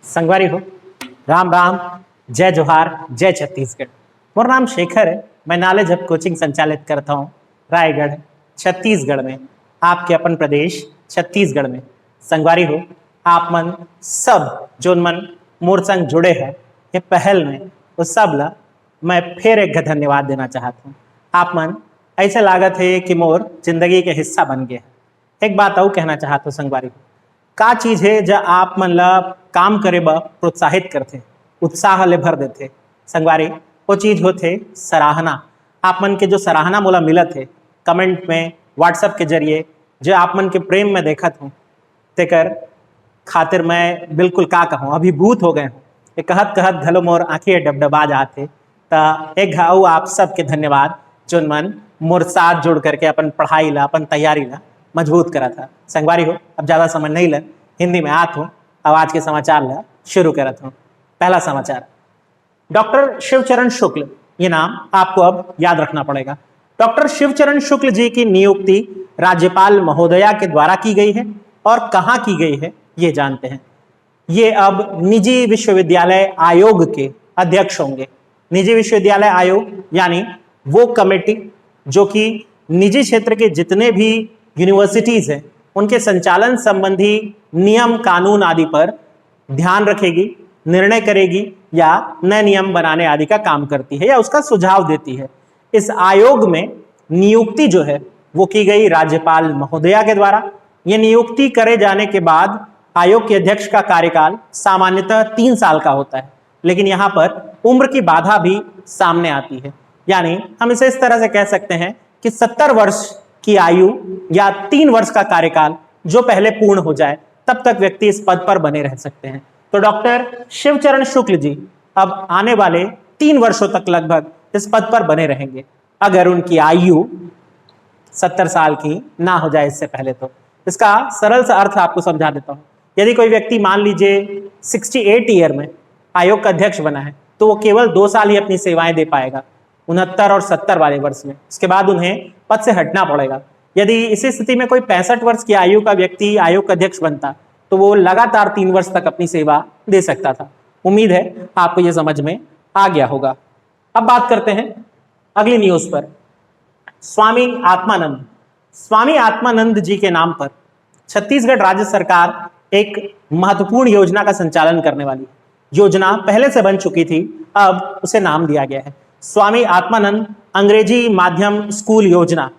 संगवारी हो, राम राम, जय जोहार, जय छत्तीसगढ़। मोर नाम शेखर है। मैं नॉलेज हब कोचिंग संचालित करता हूँ रायगढ़ छत्तीसगढ़ में, आपके अपन प्रदेश छत्तीसगढ़ में। संगवारी हो, आप मन सब जोन मन मोर संग जुड़े हैं ये पहल में, उस सब ला मैं फिर एक धन्यवाद देना चाहता हूँ। आप मन ऐसे लागत है कि मोर जिंदगी के हिस्सा बन गए। एक बात और कहना चाहता हूँ संगवारी हो, का चीज है जो आप मन ला काम करे ब प्रोत्साहित करते, उत्साह ले भर देते संगवारी, वो चीज होते सराहना। आप मन के जो सराहना मोला मिलत है कमेंट में, व्हाट्सएप के जरिए, जो आप मन के प्रेम में देखत हूँ, तेकर खातिर मैं बिल्कुल का कहूँ, अभिभूत हो गए हूँ। ये कहत कहत घलो मोर आंखें डबडबा जाते। तो एक घाव आप सबके धन्यवाद जोन मन मोर साथ जुड़ करके अपन पढ़ाई ला, अपन तैयारी ला मजबूत करा था। संगवारी हो, अब ज्यादा समझ नहीं ले, हिंदी में आत हूँ। अब आज के समाचार ला शुरू करत हूँ। पहला समाचार, डॉक्टर शिवचरण शुक्ल, ये नाम आपको अब याद रखना पड़ेगा। डॉक्टर शिवचरण शुक्ल जी की नियुक्ति राज्यपाल महोदया के द्वारा की गई है और कहाँ की गई है ये जानते हैं। ये अब निजी विश्वविद्यालय आयोग के अध्यक्ष होंगे। निजी विश्वविद्यालय आयोग यानी वो कमेटी जो कि निजी क्षेत्र के जितने भी यूनिवर्सिटीज हैं उनके संचालन संबंधी नियम कानून आदि पर ध्यान रखेगी, निर्णय करेगी या नए नियम बनाने आदि का काम करती है या उसका सुझाव देती है। इस आयोग में नियुक्ति जो है वो की गई राज्यपाल महोदया के द्वारा। ये नियुक्ति करे जाने के बाद आयोग के अध्यक्ष का कार्यकाल सामान्यतः 3 साल का होता है, लेकिन यहाँ पर उम्र की बाधा भी सामने आती है। यानी हम इसे इस तरह से कह सकते हैं कि 70 वर्ष की आयु या 3 वर्ष का कार्यकाल जो पहले पूर्ण हो जाए तब तक व्यक्ति इस पद पर बने रह सकते हैं। तो डॉक्टर शिवचरण शुक्ल जी अब आने वाले 3 वर्षों तक लगभग इस पद पर बने रहेंगे, अगर उनकी आयु 70 साल की ना हो जाए इससे पहले। तो इसका सरल सा अर्थ आपको समझा देता हूं। यदि कोई व्यक्ति मान लीजिए 68 ईयर में आयोग का अध्यक्ष बना है तो वो केवल 2 साल ही अपनी सेवाएं दे पाएगा, 69 और 70 वाले वर्ष में। उसके बाद उन्हें पद से हटना पड़ेगा। यदि इसी स्थिति में कोई 65 वर्ष की आयु का व्यक्ति आयोग का अध्यक्ष बनता तो वो लगातार 3 वर्ष तक अपनी सेवा दे सकता था। उम्मीद है आपको यह समझ में आ गया होगा। अब बात करते हैं अगली न्यूज पर। स्वामी आत्मानंद, स्वामी आत्मानंद जी के नाम पर छत्तीसगढ़ राज्य सरकार एक महत्वपूर्ण योजना का संचालन करने वाली। योजना पहले से बन चुकी थी, अब उसे नाम दिया गया है स्वामी आत्मानंद अंग्रेजी माध्यम स्कूल योजना।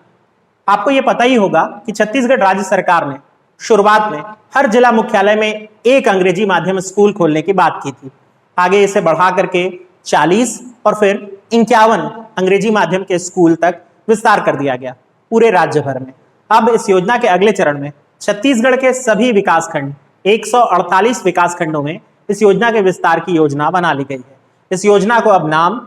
आपको यह पता ही होगा कि छत्तीसगढ़ राज्य सरकार ने शुरुआत में हर जिला मुख्यालय में एक अंग्रेजी माध्यम स्कूल खोलने की बात की थी। आगे इसे बढ़ा करके 40 और फिर 51 अंग्रेजी माध्यम के स्कूल तक विस्तार कर दिया गया पूरे राज्य भर में। अब इस योजना के अगले चरण में छत्तीसगढ़ के सभी विकासखंड 148 विकासखंडों में इस योजना के विस्तार की योजना बना ली गई है। इस योजना को अब नाम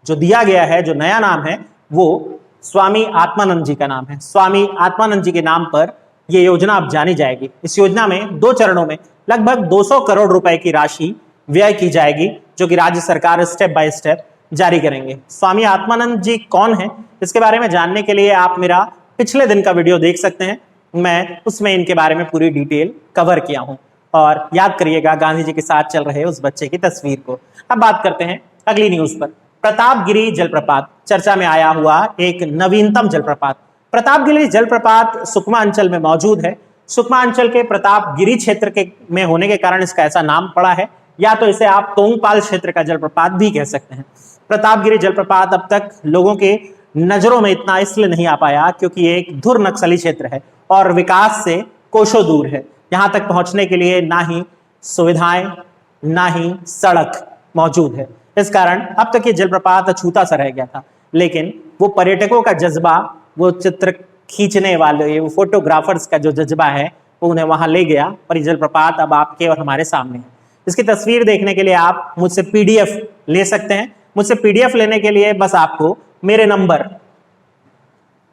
जो दिया गया है, जो नया नाम है, वो स्वामी आत्मानंद जी का नाम है। स्वामी आत्मानंद जी के नाम पर यह योजना अब जानी जाएगी। इस योजना में 2 चरणों में लगभग 200 करोड़ रुपए की राशि व्यय की जाएगी, जो कि राज्य सरकार स्टेप बाय स्टेप जारी करेंगे। स्वामी आत्मानंद जी कौन है, इसके बारे में जानने के लिए आप मेरा पिछले दिन का वीडियो देख सकते हैं। मैं उसमें इनके बारे में पूरी डिटेल कवर किया हूं। और याद करिएगा गांधी जी के साथ चल रहे उस बच्चे की तस्वीर को। अब बात करते हैं अगली न्यूज पर। प्रतापगिरी जलप्रपात, चर्चा में आया हुआ एक नवीनतम जलप्रपात। प्रतापगिरी जलप्रपात सुकमा अंचल में मौजूद है। सुकमा अंचल के प्रतापगिरी क्षेत्र के में होने के कारण इसका ऐसा नाम पड़ा है, या तो इसे आप तोंगपाल क्षेत्र का जलप्रपात भी कह सकते हैं। प्रतापगिरी जलप्रपात अब तक लोगों के नजरों में इतना इसलिए नहीं आ पाया क्योंकि ये एक धुर नक्सली क्षेत्र है और विकास से कोसों दूर है। यहां तक पहुंचने के लिए ना ही सुविधाएं ना ही सड़क मौजूद है। इस कारण अब तक ये जलप्रपात अछूता सा रह गया था, लेकिन वो पर्यटकों का जज्बा, वो चित्र खींचने वाले, वो फोटोग्राफर्स का जो जज्बा है, वो उन्हें वहां ले गया और ये जलप्रपात अब आपके और हमारे सामने है। इसकी तस्वीर देखने के लिए आप मुझसे PDF ले सकते हैं। मुझसे PDF लेने के लिए बस आपको मेरे नंबर,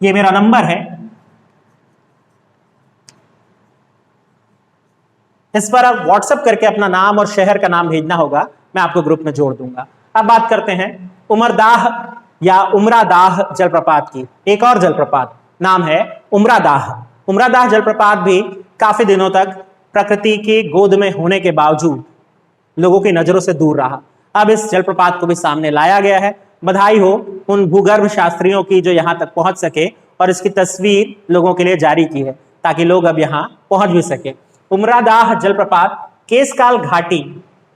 ये मेरा नंबर है, इस पर आप व्हाट्सएप करके अपना नाम और शहर का नाम भेजना होगा, मैं आपको ग्रुप में जोड़ दूंगा। अब बात करते हैं उमरदाह या उमरादाह जलप्रपात की। एक और जलप्रपात नाम है उमरादाह। उमरादाह जलप्रपात भी काफी दिनों तक प्रकृति की गोद में होने के बावजूद लोगों की नजरों से दूर रहा। अब इस जलप्रपात को भी सामने लाया गया है। बधाई हो उन भूगर्भ शास्त्रियों की जो यहाँ तक पहुंच सके और इसकी तस्वीर लोगों के लिए जारी की है ताकि लोग अब यहाँ पहुंच भी सके। उमरादाह जलप्रपात केसकाल घाटी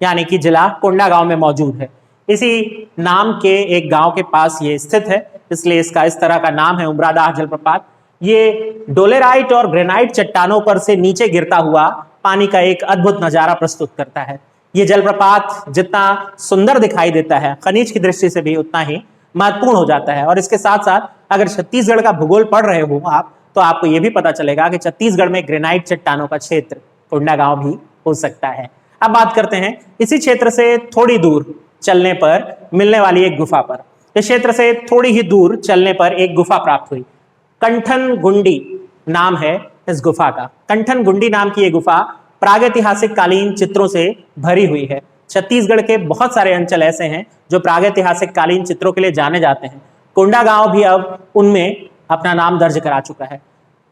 यानी कि जिला कोंडागांव में मौजूद है। इसी नाम के एक गांव के पास ये स्थित है, इसलिए इसका इस तरह का नाम है उमरादाह जलप्रपात। ये डोलेराइट और ग्रेनाइट चट्टानों पर से नीचे गिरता हुआ पानी का एक अद्भुत नजारा प्रस्तुत करता है। ये जलप्रपात जितना सुंदर दिखाई देता है, खनिज की दृष्टि से भी उतना ही महत्वपूर्ण हो जाता है। और इसके साथ साथ अगर छत्तीसगढ़ का भूगोल पढ़ रहे हो आप, तो आपको यह भी पता चलेगा कि छत्तीसगढ़ में ग्रेनाइट चट्टानों का क्षेत्र कोंडागांव भी हो सकता है। अब बात करते हैं इसी क्षेत्र से थोड़ी दूर चलने पर मिलने वाली एक गुफा पर। इस क्षेत्र से थोड़ी ही दूर चलने पर एक गुफा प्राप्त हुई। कंठन गुंडी नाम है इस गुफा का। कंठन गुंडी नाम की यह गुफा प्रागैतिहासिक कालीन चित्रों से भरी हुई है। छत्तीसगढ़ के बहुत सारे अंचल ऐसे हैं जो प्रागैतिहासिक कालीन चित्रों के लिए जाने जाते हैं। कोंडागांव भी अब उनमें अपना नाम दर्ज करा चुका है।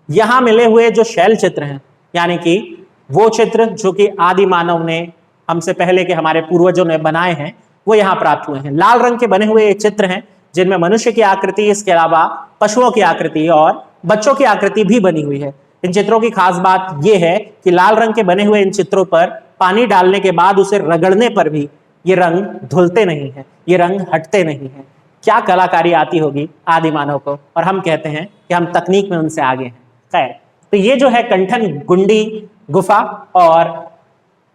यहाँ मिले हुए जो शैल चित्र हैं, यानी कि वो चित्र जो कि आदि मानव ने, हमसे पहले के हमारे पूर्वजों ने बनाए हैं, वो यहाँ प्राप्त हुए हैं। लाल रंग के बने हुए ये चित्र हैं जिनमें मनुष्य की आकृति, इसके अलावा पशुओं की आकृति और बच्चों की आकृति भी बनी हुई है। इन चित्रों की खास बात यह है कि लाल रंग के बने हुए इन चित्रों पर पानी डालने के बाद उसे रगड़ने पर भी ये रंग धुलते नहीं है, ये रंग हटते नहीं है। क्या कलाकारी आती होगी आदि मानव को, और हम कहते हैं कि हम तकनीक में उनसे आगे हैं। खैर, तो ये जो है कंठन गुंडी गुफा और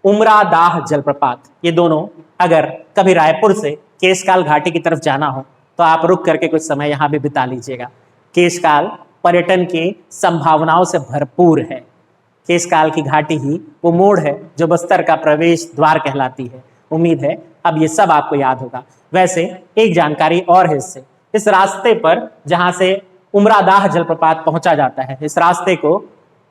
उमरादाह जलप्रपात, ये दोनों अगर कभी रायपुर से केसकाल घाटी की तरफ जाना हो तो आप रुक करके कुछ समय यहाँ भी बिता लीजिएगा। केसकाल पर्यटन की संभावनाओं से भरपूर है। केसकाल की घाटी ही वो मोड़ है जो बस्तर का प्रवेश द्वार कहलाती है। उम्मीद है अब ये सब आपको याद होगा। वैसे एक जानकारी और है इससे, इस रास्ते पर जहां से उमरादाह जलप्रपात पहुंचा जाता है, इस रास्ते को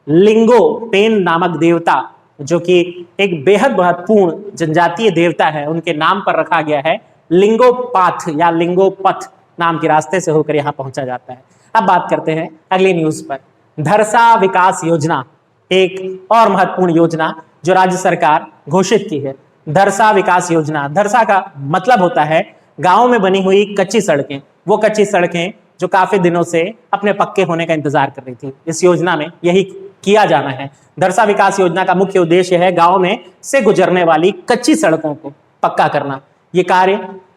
लिंगो पेन नामक देवता, जो कि एक बेहद महत्वपूर्ण जनजातीय देवता है, उनके नाम पर रखा गया है। लिंगोपाथ या लिंगोपथ नाम के रास्ते से होकर यहाँ पहुंचा जाता है। अब बात करते हैं अगली न्यूज पर। धरसा विकास योजना, एक और महत्वपूर्ण योजना जो राज्य सरकार घोषित की है। धरसा विकास योजना, धरसा का मतलब होता है गांव में बनी हुई कच्ची सड़कें। वो कच्ची सड़कें जो काफी दिनों से अपने पक्के होने का इंतजार कर रही थी, इस योजना में यही किया जाना है। धरसा विकास योजना का मुख्य उद्देश्य है गांव में से गुजरने वाली कच्ची सड़कों को पक्का करना। ये कार्य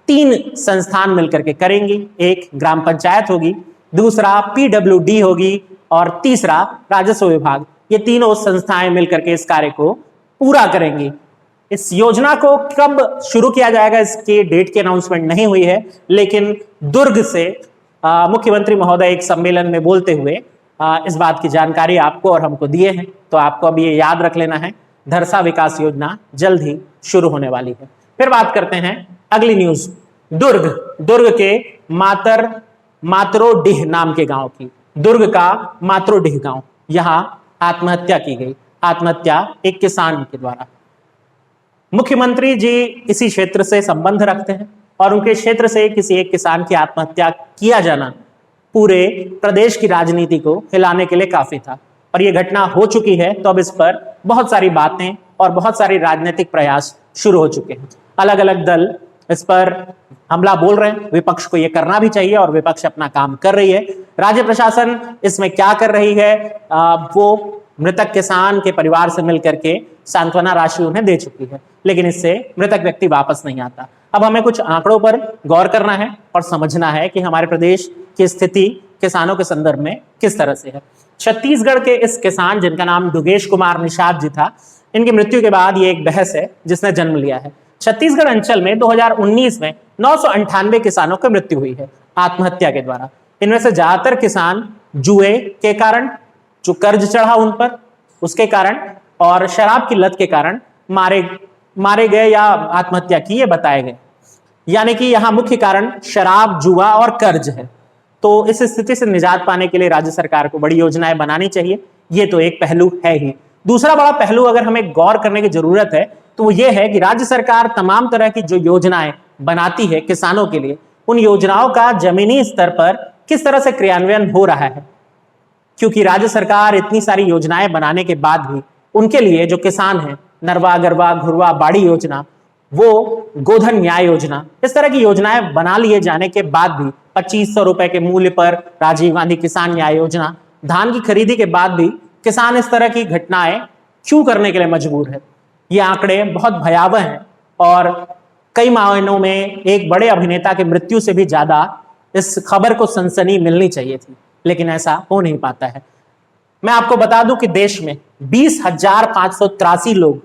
3 संस्थान मिलकर के करेंगी। एक ग्राम पंचायत होगी, दूसरा PWD होगी और तीसरा राजस्व विभाग। ये तीनों संस्थाएं मिलकर के इस कार्य को पूरा करेंगी। इस योजना को कब शुरू किया जाएगा इसके डेट की अनाउंसमेंट नहीं हुई है, लेकिन दुर्ग से मुख्यमंत्री महोदय एक सम्मेलन में बोलते हुए इस बात की जानकारी आपको और हमको दिए हैं। तो आपको अब ये याद रख लेना है, धरसा विकास योजना जल्द ही शुरू होने वाली है। फिर बात करते हैं अगली न्यूज, दुर्ग के मातरोडीह नाम के गांव की। दुर्ग का मातरोडीह गांव, यहाँ आत्महत्या की गई। आत्महत्या एक किसान के द्वारा। मुख्यमंत्री जी इसी क्षेत्र से संबंध रखते हैं और उनके क्षेत्र से किसी एक किसान की आत्महत्या किया जाना पूरे प्रदेश की राजनीति को हिलाने के लिए काफी था। और ये घटना हो चुकी है, तो अब इस पर बहुत सारी बातें और बहुत सारी राजनीतिक प्रयास शुरू हो चुके हैं। अलग अलग दल इस पर हमला बोल रहे हैं। विपक्ष को ये करना भी चाहिए और विपक्ष अपना काम कर रही है। राज्य प्रशासन इसमें क्या कर रही है, वो मृतक किसान के परिवार से मिलकर के सांत्वना राशि उन्हें दे चुकी है, लेकिन इससे मृतक व्यक्ति वापस नहीं आता। अब हमें कुछ आंकड़ों पर गौर करना है और समझना है कि हमारे प्रदेश की स्थिति किसानों के संदर्भ में किस तरह से है। छत्तीसगढ़ के इस किसान, जिनका नाम दुगेश कुमार निषाद जी था, इनकी मृत्यु के बाद ये एक बहस है जिसने जन्म लिया है। छत्तीसगढ़ अंचल में 2019 में 998 किसानों की मृत्यु हुई है आत्महत्या के द्वारा। इनमें से ज्यादातर किसान जुए के कारण, जो कर्ज चढ़ा उन पर, उसके कारण और शराब की लत के कारण मारे गए या आत्महत्या की, ये बताए गए। यानी कि यहाँ मुख्य कारण शराब, जुआ और कर्ज है। तो इस स्थिति से निजात पाने के लिए राज्य सरकार को बड़ी योजनाएं बनानी चाहिए। ये तो एक पहलू है ही। दूसरा बड़ा पहलू अगर हमें गौर करने की जरूरत है तो वो ये है कि राज्य सरकार तमाम तरह की जो योजनाएं बनाती है किसानों के लिए, उन योजनाओं का जमीनी स्तर पर किस तरह से क्रियान्वयन हो रहा है। क्योंकि राज्य सरकार इतनी सारी योजनाएं बनाने के बाद भी उनके लिए जो किसान हैं, नरवा गरवा घुरवा बाड़ी योजना, वो गोधन न्याय योजना, इस तरह की योजनाएं बना लिए जाने के बाद भी 2500 रुपए के मूल्य पर राजीव गांधी किसान न्याय योजना, धान की खरीदी के बाद भी किसान इस तरह की घटनाएं क्यों करने के लिए मजबूर है? ये आंकड़े बहुत भयावह हैं और कई मायनों में एक बड़े अभिनेता की मृत्यु से भी ज्यादा इस खबर को सनसनी मिलनी चाहिए थी, लेकिन ऐसा हो नहीं पाता है। मैं आपको बता दूं कि देश में 20,583 लोग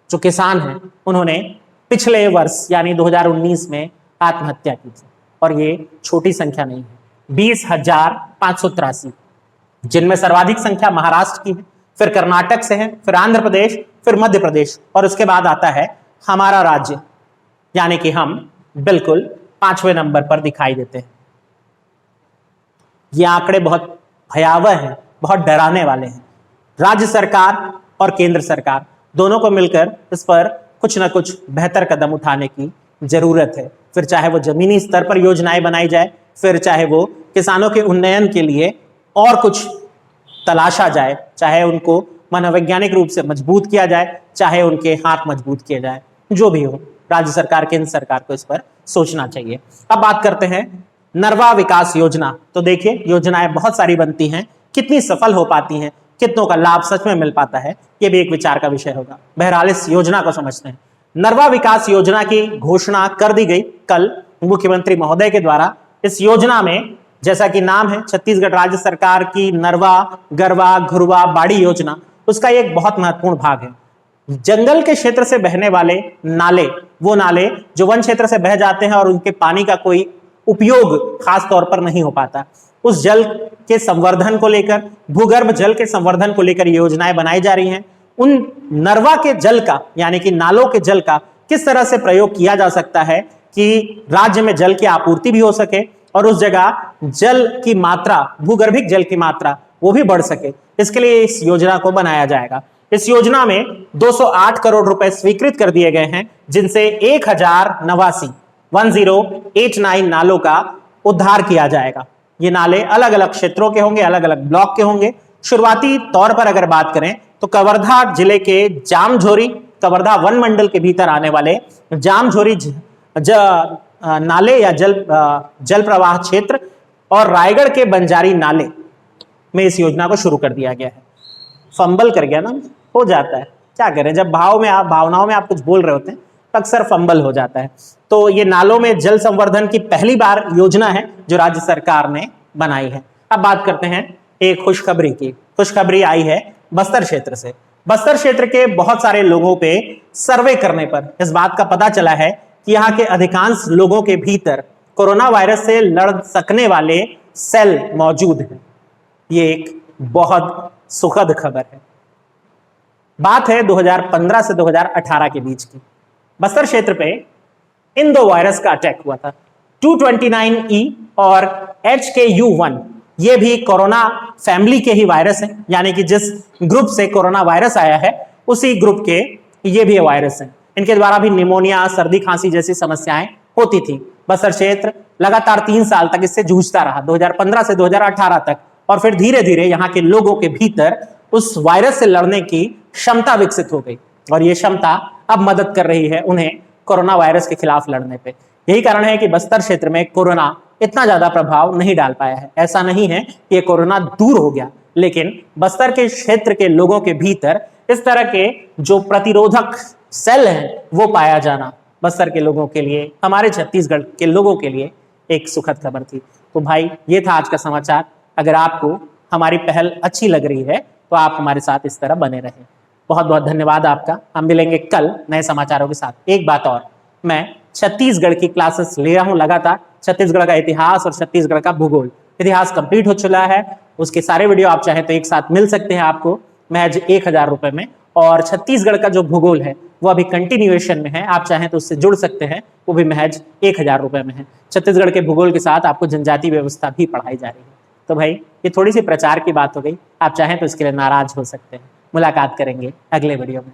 जो किसान हैं उन्होंने पिछले वर्ष यानी 2019 में आत्महत्या की थी, और ये छोटी संख्या नहीं है। 20,583, जिनमें सर्वाधिक संख्या महाराष्ट्र की है, फिर कर्नाटक से है, फिर आंध्र प्रदेश, फिर मध्य प्रदेश, और उसके बाद आता है हमारा राज्य, यानी कि हम बिल्कुल 5वें नंबर पर दिखाई देते हैं। ये आंकड़े बहुत भयावह हैं, बहुत डराने वाले हैं। राज्य सरकार और केंद्र सरकार दोनों को मिलकर इस पर कुछ ना कुछ बेहतर कदम उठाने की जरूरत है। फिर चाहे वो जमीनी स्तर पर योजनाएं बनाई जाए, फिर चाहे वो किसानों के उन्नयन के लिए और कुछ तलाशा जाए, चाहे उनको मनोवैज्ञानिक रूप से मजबूत किया जाए, चाहे उनके हाथ मजबूत किए जाए, जो भी हो, राज्य सरकार केंद्र सरकार को इस पर सोचना चाहिए। अब बात करते हैं नरवा विकास योजना। तो देखिए, योजनाएं बहुत सारी बनती हैं, कितनी सफल हो पाती हैं, कितनों का लाभ सच में मिल पाता है, ये भी एक विचार का विषय होगा। बहरहाल इस योजना को समझते हैं। नरवा विकास योजना की घोषणा कर दी गई कल मुख्यमंत्री महोदय के द्वारा। इस योजना में, जैसा कि नाम है, छत्तीसगढ़ राज्य सरकार की नरवा, गरवा, घुरवा, बाड़ी योजना, उसका एक बहुत महत्वपूर्ण भाग है। जंगल के क्षेत्र से बहने वाले नाले, वो नाले जो वन क्षेत्र से बह जाते हैं और उनके पानी का कोई उपयोग खास तौर पर नहीं हो पाता, उस जल के संवर्धन को लेकर, भूगर्भ जल के संवर्धन को लेकर योजनाएं बनाई जा रही हैं। उन नरवा के जल का, यानी कि नालों के जल का किस तरह से प्रयोग किया जा सकता है कि राज्य में जल की आपूर्ति भी हो सके और उस जगह जल की मात्रा, भूगर्भिक जल की मात्रा, वो भी बढ़ सके, इसके लिए इस योजना को बनाया जाएगा। इस योजना में 208 करोड़ रुपए स्वीकृत कर दिए गए हैं, जिनसे 1089 नालों का उद्धार किया जाएगा। ये नाले अलग अलग क्षेत्रों के होंगे, अलग अलग ब्लॉक के होंगे। शुरुआती तौर पर अगर बात करें तो कवर्धा जिले के जामझोरी, कवर्धा वन मंडल के भीतर आने वाले जामझोरी नाले या जल प्रवाह क्षेत्र और रायगढ़ के बंजारी नाले में इस योजना को शुरू कर दिया गया है। फंबल कर गया ना, हो जाता है, क्या करें, जब भावनाओं में आप कुछ बोल रहे होते हैं तो अक्सर फंबल हो जाता है। तो ये नालों में जल संवर्धन की पहली बार योजना है जो राज्य सरकार ने बनाई है। अब बात करते हैं एक खुशखबरी की। खुशखबरी आई है बस्तर क्षेत्र से। बस्तर क्षेत्र के बहुत सारे लोगों पे सर्वे करने पर इस बात का पता चला है कि यहाँ के अधिकांश लोगों के भीतर कोरोना वायरस से लड़ सकने वाले सेल मौजूद हैं। ये एक बहुत सुखद खबर है। बात है 2015 से 2018 के बीच की। बस्तर क्षेत्र पे इन दो वायरस का अटैक हुआ था, 229E और HKU1। ये भी कोरोना फैमिली के ही वायरस हैं, यानी कि जिस ग्रुप से कोरोना वायरस आया है उसी ग्रुप के ये भी वायरस हैं। इनके द्वारा भी निमोनिया, सर्दी खांसी जैसी समस्याएं होती थी। बस्तर क्षेत्र लगातार 3 साल तक इससे जूझता रहा, 2015 से 2018 तक, और फिर धीरे धीरे यहाँ के लोगों के भीतर उस वायरस से लड़ने की क्षमता विकसित हो गई और ये क्षमता अब मदद कर रही है उन्हें कोरोना वायरस के खिलाफ लड़ने पे। यही कारण है कि बस्तर क्षेत्र में कोरोना इतना ज्यादा प्रभाव नहीं डाल पाया है। ऐसा नहीं है कि ये कोरोना दूर हो गया, लेकिन बस्तर के क्षेत्र के लोगों के भीतर इस तरह के जो प्रतिरोधक सेल हैं वो पाया जाना बस्तर के लोगों के लिए, हमारे छत्तीसगढ़ के लोगों के लिए एक सुखद खबर थी। तो भाई, ये था आज का समाचार। अगर आपको हमारी पहल अच्छी लग रही है तो आप हमारे साथ इस तरह बने रहें। बहुत बहुत धन्यवाद आपका। हम मिलेंगे कल नए समाचारों के साथ। एक बात और, मैं छत्तीसगढ़ की क्लासेस ले रहा हूं लगातार। छत्तीसगढ़ का इतिहास और छत्तीसगढ़ का भूगोल, इतिहास कंप्लीट हो चुका है। उसके सारे वीडियो आप चाहें तो एक साथ मिल सकते हैं आपको महज 1000 रुपए में। और छत्तीसगढ़ का जो भूगोल है वो अभी कंटिन्यूएशन में है, आप चाहें तो उससे जुड़ सकते हैं, वो भी महज 1000 रुपए में है। छत्तीसगढ़ के भूगोल के साथ आपको जनजाति व्यवस्था भी पढ़ाई जा रही है। तो भाई, ये थोड़ी सी प्रचार की बात हो गई, आप चाहें तो इसके लिए नाराज हो सकते हैं। मुलाकात करेंगे अगले वीडियो में।